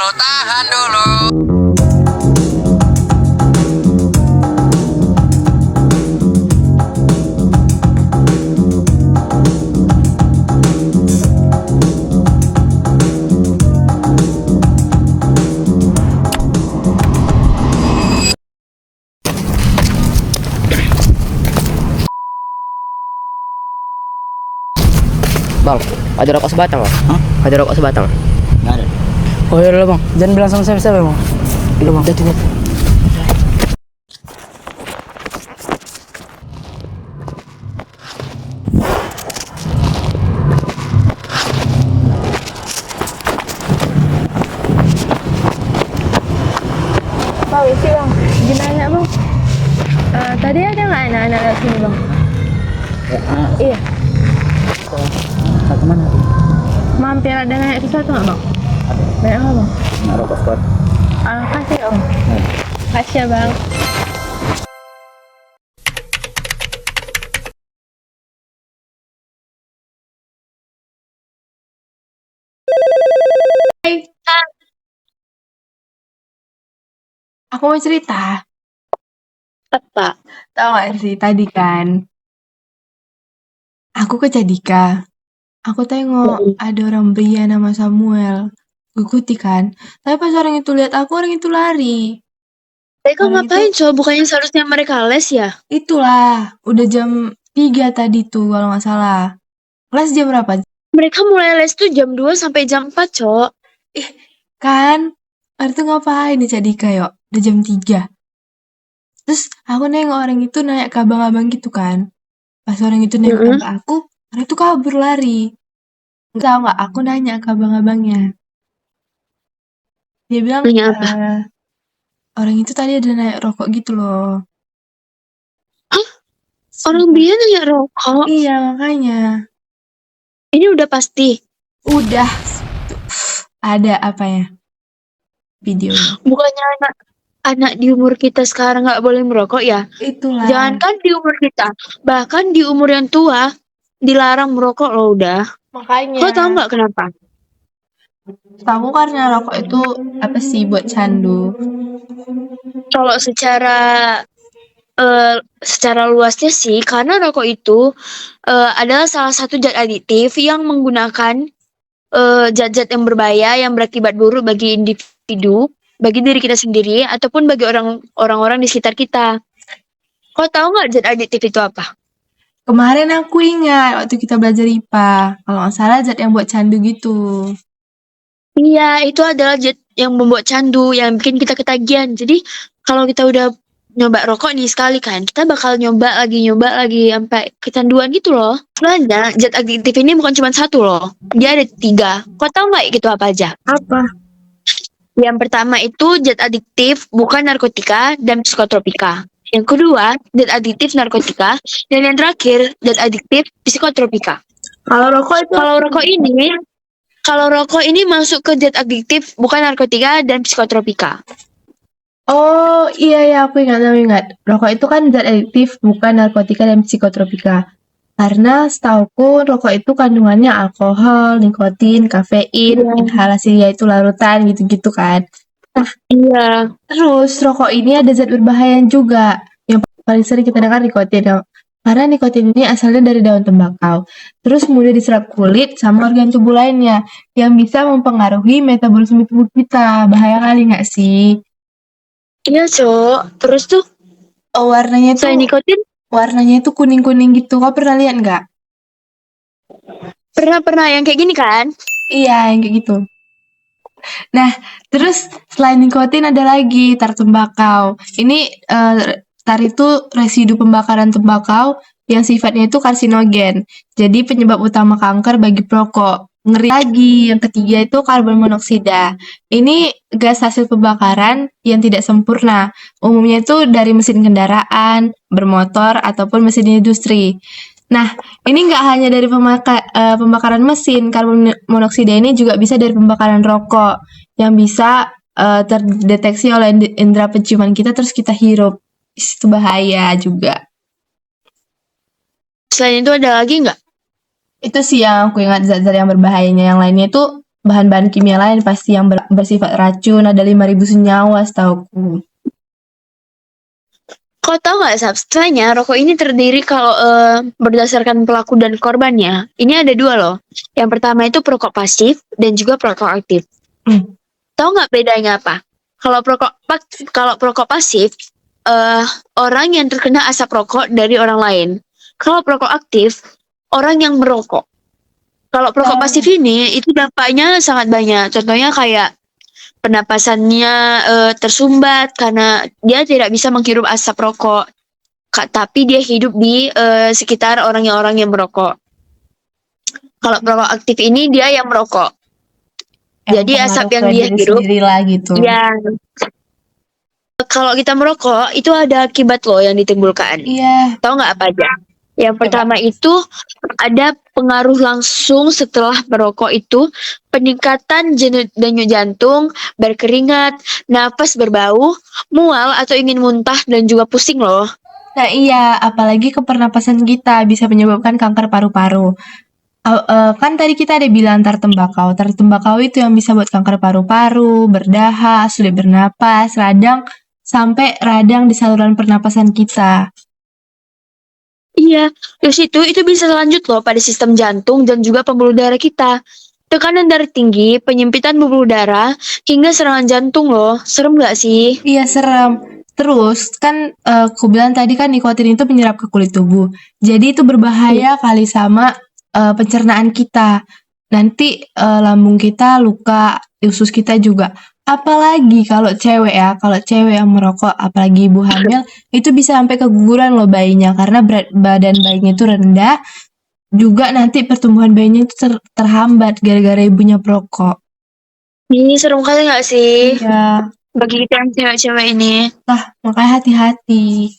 dulu, tahan dulu. Bang, ada rokok sebatang bang? Hah? Ada rokok sebatang? Nggak ada. Oh ya udah bang, jangan bilang sama siapa-siapa bang. Udah bang. Udah tuh. Pak isi bang, izin nanya bang. Tadi ada nggak anak-anak lewat sini bang? Iya, Kemana? mampir ada nanya sesuatu nggak bang? Banyak apa bang? Nggak rokok sport. Kasih om. Kasih ya bang. Aku mau cerita. Apa? Tahu gak sih tadi kan aku ke Cadika. Aku tengok ada orang pria nama Samuel. Gue ikuti kan. Tapi pas orang itu lihat aku, orang itu lari. Mereka Orang ngapain so? Bukannya seharusnya mereka les ya? Itulah, udah jam 3 tadi tuh kalau nggak salah. Kelas jam berapa? Mereka mulai les tuh jam 2 sampai jam 4 cok. Kan? Orang itu ngapain di Cadika yuk? Udah jam 3. Terus aku nengok orang itu naik ke abang-abang gitu kan. Pas orang itu nengok ke aku, orang itu kabur lari. Nggak tahu nggak? Aku nanya ke abang-abangnya. Dia bilang, Nanya apa? orang itu tadi ada naik rokok gitu loh. Hah? Orang dia nanya rokok? Iya, makanya. Ini udah pasti. Udah. Ada apa ya? Videonya. Bukannya anak di umur kita sekarang nggak boleh merokok ya? Itulah. Jangankan di umur kita, bahkan di umur yang tua dilarang merokok loh udah. Makanya. Kau tahu nggak kenapa? Tahu karena rokok itu apa sih buat candu. Kalau secara luasnya sih, karena rokok itu adalah salah satu zat adiktif yang menggunakan zat-zat yang berbahaya yang berakibat buruk bagi individu, bagi diri kita sendiri, ataupun bagi orang-orang di sekitar kita. Kau tahu nggak zat adiktif itu apa? Kemarin aku ingat waktu kita belajar IPA. Kalau nggak salah zat yang buat candu gitu. Iya, itu adalah zat yang membuat candu, yang bikin kita ketagihan. Jadi, kalau kita udah nyoba rokok nih sekali kan, kita bakal nyoba lagi, sampai kecanduan gitu loh. Sebenarnya, zat adiktif ini bukan cuma satu loh. Dia ada 3. Kau tahu nggak itu apa aja? Apa? Yang pertama itu zat adiktif bukan narkotika dan psikotropika. Yang kedua, zat adiktif narkotika. Dan yang terakhir, zat adiktif psikotropika. Kalau rokok itu Kalau rokok ini masuk ke zat adiktif bukan narkotika dan psikotropika. Oh iya aku ingat. Rokok itu kan zat adiktif bukan narkotika dan psikotropika. Karena setauku rokok itu kandungannya alkohol, nikotin, kafein, inhalasi yaitu larutan gitu-gitu kan. Iya. Terus rokok ini ada zat berbahaya juga. Yang paling sering kita dengar nikotin. Karena nikotin ini asalnya dari daun tembakau. Terus mudah diserap kulit sama organ tubuh lainnya. Yang bisa mempengaruhi metabolisme tubuh kita. Bahaya kali nggak sih? Iya, Cok. Terus tuh, Warnanya selain tuh nikotin, warnanya tuh kuning-kuning gitu. Kau pernah lihat nggak? pernah yang kayak gini kan? Iya, yang kayak gitu. Nah, terus selain nikotin ada lagi tar tembakau. Ini tar itu residu pembakaran tembakau yang sifatnya itu karsinogen. Jadi penyebab utama kanker bagi perokok. Ngeri lagi, yang ketiga itu karbon monoksida. Ini gas hasil pembakaran yang tidak sempurna. Umumnya itu dari mesin kendaraan, bermotor, ataupun mesin industri. Nah, ini nggak hanya dari pembakaran mesin, karbon monoksida ini juga bisa dari pembakaran rokok yang bisa terdeteksi oleh indera penciuman kita terus kita hirup. Itu bahaya juga. Selain itu ada lagi nggak? Itu sih yang aku ingat zat-zat yang berbahayanya. Yang lainnya itu bahan-bahan kimia lain pasti yang bersifat racun, ada 5.000 senyawa setauku. Kau tahu nggak, Sab? Setelahnya rokok ini terdiri kalau berdasarkan pelaku dan korbannya. Ini ada dua loh. Yang pertama itu perokok pasif dan juga perokok aktif. Tahu nggak bedanya apa? Kalau perokok pasif, orang yang terkena asap rokok dari orang lain. Kalau perokok aktif, orang yang merokok. Kalau perokok pasif ini, itu dampaknya sangat banyak. Contohnya kayak pernapasannya tersumbat karena dia tidak bisa menghirup asap rokok. Tapi dia hidup di sekitar orang yang merokok. Kalau perokok aktif ini dia yang merokok. Jadi asap yang dia hirup lah gitu. ya. Kalau kita merokok itu ada akibat loh yang ditimbulkan. Iya. Tahu nggak apa aja? Yang pertama itu ada pengaruh langsung setelah merokok itu peningkatan denyut jantung, berkeringat, napas berbau, mual atau ingin muntah dan juga pusing loh. Nah iya, apalagi ke pernapasan kita bisa menyebabkan kanker paru-paru. Kan tadi kita ada bilang tar tembakau itu yang bisa buat kanker paru-paru, berdahak, sulit bernapas, sampai radang di saluran pernapasan kita. Iya, terus itu bisa lanjut loh pada sistem jantung dan juga pembuluh darah kita. Tekanan darah tinggi, penyempitan pembuluh darah, hingga serangan jantung loh. Serem gak sih? Iya serem. Terus kan aku bilang tadi kan nikotin itu menyerap ke kulit tubuh. Jadi itu berbahaya kali sama pencernaan kita. Nanti lambung kita luka, usus kita juga. Apalagi kalau cewek yang merokok, apalagi ibu hamil, itu bisa sampai keguguran loh bayinya karena berat badan bayinya itu rendah. Juga nanti pertumbuhan bayinya itu terhambat gara-gara ibunya perokok. Ini serem kali gak sih? Iya. Bagi kita yang cewek-cewek ini. Makanya hati-hati.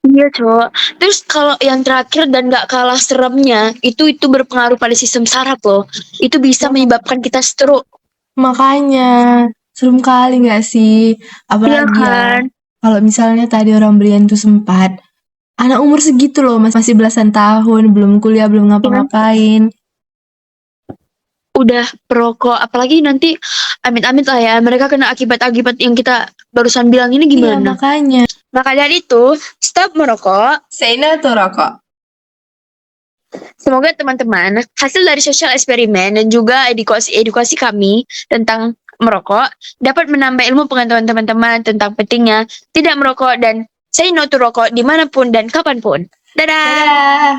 Iya, Cok. Terus kalau yang terakhir dan gak kalah seremnya, itu berpengaruh pada sistem saraf loh. Itu bisa menyebabkan kita stroke. Makanya serem kali gak sih? Apalagi Iya kan? kalau misalnya tadi orang Brian tuh sempat anak umur segitu loh, masih belasan tahun, belum kuliah, belum ngapa-ngapain. Udah perokok, apalagi nanti amit-amit lah ya, mereka kena akibat-akibat yang kita barusan bilang ini Iya, gimana? makanya. Maka dari itu, stop merokok. Say no to rokok. Semoga teman-teman hasil dari sosial eksperimen dan juga edukasi kami tentang merokok dapat menambah ilmu pengetahuan teman-teman tentang pentingnya tidak merokok dan say no to rokok dimanapun dan kapanpun. Dadah! Dadah!